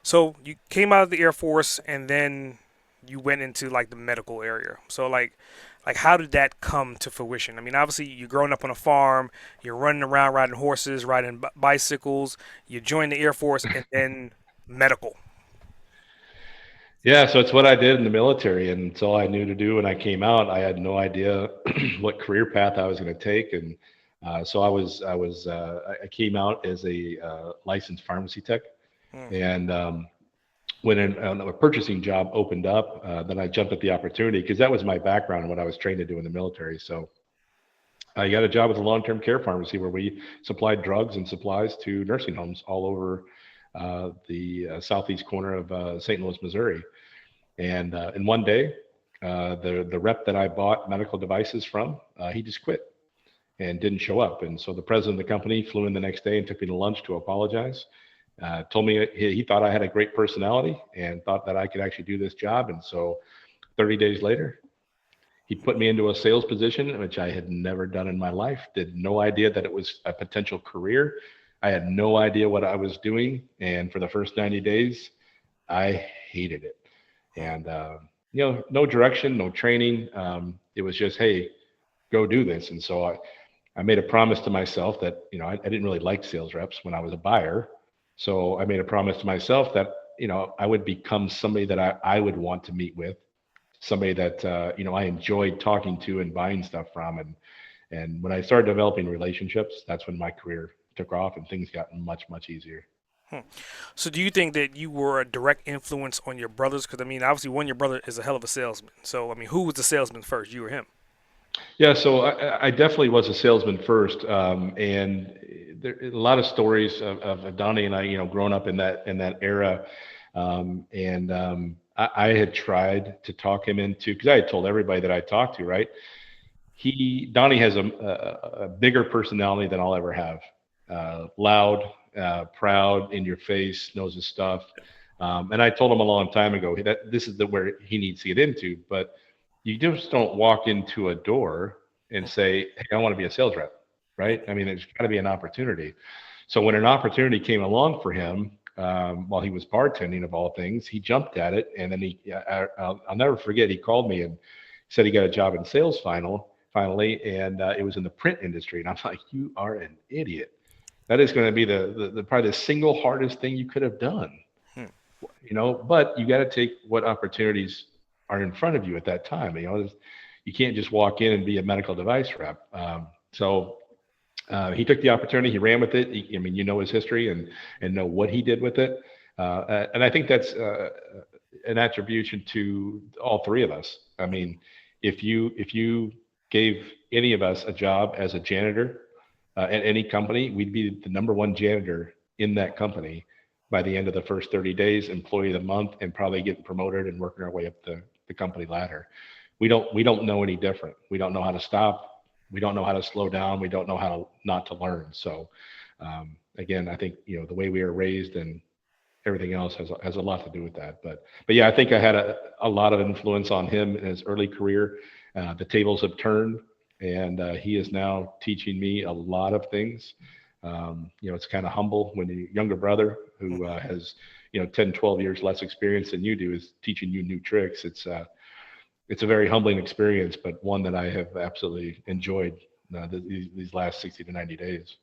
So you came out of the Air Force and then you went into like the medical area. So like how did that come to fruition? I mean, obviously you're growing up on a farm, you're running around riding horses, riding bicycles, you join the Air Force and then medical. Yeah, so it's what I did in the military, and it's all I knew to do. When I came out, I had no idea what career path I was going to take, and so I came out as a licensed pharmacy tech, Hmm. and when a purchasing job opened up, then I jumped at the opportunity because that was my background and what I was trained to do in the military. So I got a job with a long-term care pharmacy where we supplied drugs and supplies to nursing homes all over the southeast corner of St. Louis, Missouri. And one day, the rep that I bought medical devices from, he just quit and didn't show up. And so the president of the company flew in the next day and took me to lunch to apologize. Told me he thought I had a great personality and thought that I could actually do this job. And so 30 days later, he put me into a sales position, which I had never done in my life. Did no idea that it was a potential career. I had no idea what I was doing. And for the first 90 days, I hated it. Hmm. And, no direction, no training. It was just, hey, go do this. And so I made a promise to myself that, I didn't really like sales reps when I was a buyer. So I made a promise to myself that, I would become somebody that I would want to meet with, somebody that, I enjoyed talking to and buying stuff from. And when I started developing relationships, that's when my career took off and things got much, much easier. Hmm. So do you think that you were a direct influence on your brothers? Because I mean, obviously, one your brother is a hell of a salesman. So I mean, who was the salesman first, you or him? Yeah, so I definitely was a salesman first, and there a lot of stories of Donnie and I, growing up in that era, I had tried to talk him into because I had told everybody that I talked to, right? Donnie has a bigger personality than I'll ever have. Loud, proud, in your face, knows his stuff. And I told him a long time ago that this is where he needs to get into. But you just don't walk into a door and say, "Hey, I want to be a sales rep," right? I mean, there's got to be an opportunity. So when an opportunity came along for him, while he was bartending of all things, he jumped at it, and then I'll never forget. He called me and said he got a job in sales finally, and it was in the print industry. And I'm like, you are an idiot. That is going to be the probably the single hardest thing you could have done, Hmm. but you got to take what opportunities are in front of you at that time. You can't just walk in and be a medical device rep. So he took the opportunity, he ran with it. I mean, his history and know what he did with it. And I think that's an attribution to all three of us. I mean, if you gave any of us a job as a janitor at any company, we'd be the number one janitor in that company by the end of the first 30 days, employee of the month, and probably getting promoted and working our way up the company ladder. We don't know any different. We don't know how to stop. We don't know how to slow down. We don't know how to not to learn. So again, I think the way we are raised and everything else has a lot to do with that. But yeah, I think I had a lot of influence on him in his early career. The tables have turned, and he is now teaching me a lot of things. It's kind of humble when your younger brother who has 10, 12 years less experience than you do is teaching you new tricks. It's a very humbling experience, but one that I have absolutely enjoyed these last 60 to 90 days.